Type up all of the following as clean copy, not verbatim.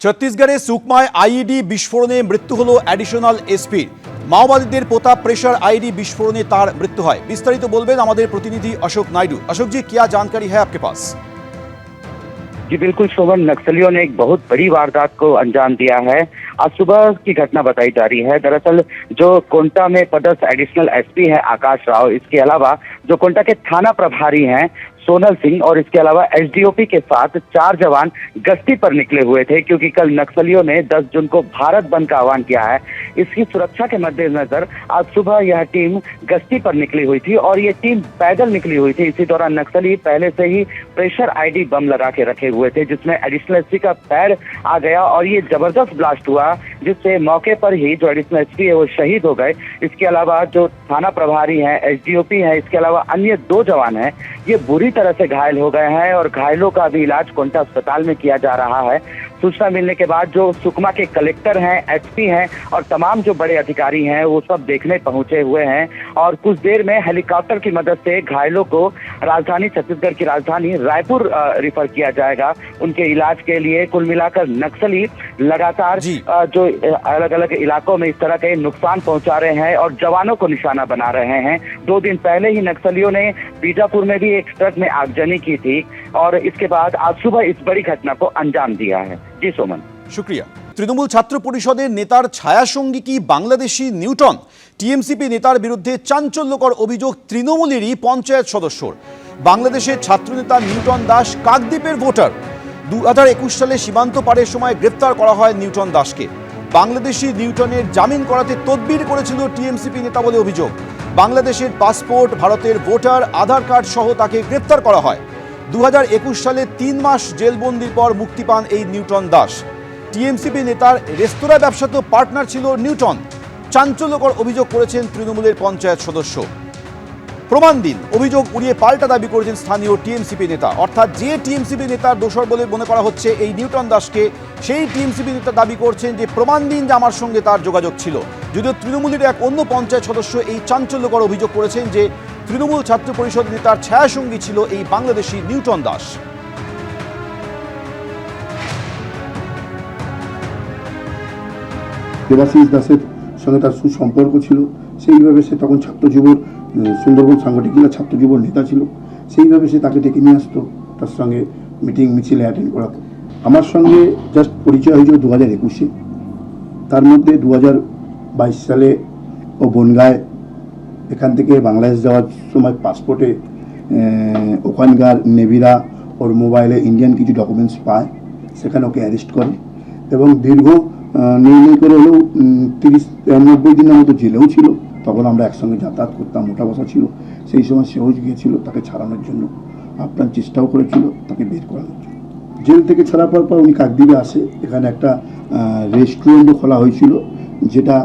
ছত্তিশগড়ে সুকমায় আইইডি বিস্ফোরণে মৃত্যু হলো অ্যাডিশনাল এসপির। মাওবাদীদের পোতা প্রেশার आईडी विस्फोरणे तार मृत्यु है। विस्तारित बोलबेन हमारे प्रतिनिधि अशोक नायडू। अशोक जी, क्या जानकारी है आपके पास? जी बिल्कुल शोभन, नक्सलियों ने एक बहुत बड़ी वारदात को अंजाम दिया है। आज सुबह की घटना बताई जा रही है। दरअसल जो कोंटा में पदस्थ एडिशनल एसपी है आकाश राव, इसके अलावा जो कोंटा के थाना प्रभारी हैं सोनल सिंह और इसके अलावा एसडीओपी के साथ 4 जवान गश्ती पर निकले हुए थे, क्योंकि कल नक्सलियों ने 10 जून को भारत बंद का आह्वान किया है। इसकी सुरक्षा के मद्देनजर आज सुबह यह टीम गश्ती पर निकली हुई थी और ये टीम पैदल निकली हुई थी। इसी दौरान नक्सली पहले से ही प्रेशर आईडी बम लगा के रखे हुए थे, जिसमें एडिशनल एसपी का पैर आ गया और ये जबरदस्त ब्लास्ट हुआ, जिससे मौके पर ही जो एडिशनल एसपी है वो शहीद हो गए। इसके अलावा जो थाना प्रभारी है, एसडीओपी है, इसके अलावा अन्य 2 जवान हैं, ये बुरी तरह से घायल हो गए हैं और घायलों का भी इलाज कोंटा अस्पताल में किया जा रहा है। सूचना मिलने के बाद जो सुकमा के कलेक्टर हैं, एसपी हैं और तमाम जो बड़े अधिकारी हैं वो सब देखने पहुंचे हुए हैं और कुछ देर में हेलीकॉप्टर की मदद से घायलों को राजधानी छत्तीसगढ़ की राजधानी रायपुर रिफर किया जाएगा उनके इलाज के लिए। कुल मिलाकर नक्सली लगातार जो अलग अलग इलाकों में इस तरह के नुकसान पहुंचा रहे हैं और जवानों को निशाना बना रहे हैं। 2 दिन पहले ही नक्सलियों ने बीजापुर में भी एक ट्रक में आगजनी की थी और इसके बाद आज सुबह इस बड़ी घटना को अंजाम दिया है। जी सोमन, शुक्रिया। तृणमूल छात्र परिषदेर नेतार ছায়াসঙ্গী কি বাংলাদেশি নিউটন? টিএমসিপি নেতার বিরুদ্ধে চাঞ্চল্যকর অভিযোগ তৃণমূলেরই পঞ্চায়েত সদস্যর। বাংলাদেশের ছাত্রনেতা নিউটন দাস কাকদ্বীপের ভোটার। 2021 সালে সীমান্ত পারের সময় গ্রেফতার করা হয় নিউটন দাসকে। বাংলাদেশি নিউটনের জামিন করাতে তদবির করেছিল টিএমসিপি নেতা বলে অভিযোগ। বাংলাদেশের পাসপোর্ট, ভারতের ভোটার, আধার কার্ড সহ তাকে গ্রেফতার করা হয়। 2021 সালে 3 মাস জেলবন্দির পর মুক্তি পান এই নিউটন দাস। টিএমসিপি নেতার রেস্তোরাঁ ব্যবসাতেও পার্টনার ছিল নিউটন। চাঞ্চল্যকর অভিযোগ করেছেন তৃণমূলের পঞ্চায়েত সদস্য। প্রমাণ দিন, অভিযোগ উড়িয়ে পাল্টা দাবি করেছেন স্থানীয় টিএমসিপি নেতা। অর্থাৎ যে টিএমসিপি নেতার দোষর বলে মনে করা হচ্ছে এই নিউটন দাসকে, সেই টিএমসিপি নেতা দাবি করছেন যে প্রমাণ দিন যে আমার সঙ্গে তার যোগাযোগ ছিল। যদিও তৃণমূলের এক অন্য পঞ্চায়েত সদস্য এই চাঞ্চল্যকর অভিযোগ করেছেন যে তৃণমূল ছাত্র পরিষদ নেতার ছায়াসঙ্গী ছিল এই বাংলাদেশি নিউটন দাস। দেবাশিস দাসের সঙ্গে তার সুসম্পর্ক ছিল, সেইভাবে সে তখন ছাত্র যুবর সুন্দরবন সাংগঠনিক জেলা ছাত্র যুবর নেতা ছিল, সেইভাবে সে তাকে ডেকে নিয়ে আসতো, তার সঙ্গে মিটিং মিছিলে অ্যাটেন্ড করাতো। আমার সঙ্গে জাস্ট পরিচয় হয়েছিল 2021-এ। তার মধ্যে 2022 সালে ও বনগাঁয় এখান থেকে বাংলাদেশ যাওয়ার সময় পাসপোর্টে ওখানকার নেভিরা ওর মোবাইলে ইন্ডিয়ান কিছু ডকুমেন্টস পায়, সেখানে ওকে অ্যারেস্ট করে এবং দীর্ঘ নির্ণয় করে হলেও 30-90 দিনের মতো জেলেও ছিল। তখন আমরা একসঙ্গে যাতায়াত করতাম, ওঠা বসা ছিল। সেই সময় সেও গিয়েছিল তাকে ছাড়ানোর জন্য, আপ্রাণ চেষ্টাও করেছিল তাকে বের করানোর জন্য। জেল থেকে ছাড়া পাওয়ার পর উনি কাকদ্বীপে আসে। এখানে একটা রেস্টুরেন্টও খোলা হয়েছিল, যেটা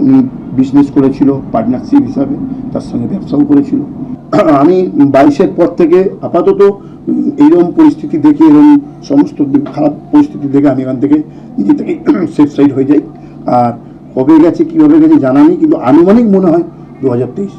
উনি বিজনেস করেছিল পার্টনারশিপ হিসাবে, তার সঙ্গে ব্যবসাও করেছিল। আমি 22-এর পর থেকে আপাতত এইরকম পরিস্থিতি দেখে, এরকম সমস্ত খারাপ পরিস্থিতি দেখে আমি এখান থেকে নিজে থেকে সেফ সাইড হয়ে যাই। আর কবে গেছে, কীভাবে গেছে জানা নেই, কিন্তু আনুমানিক মনে হয় 2023।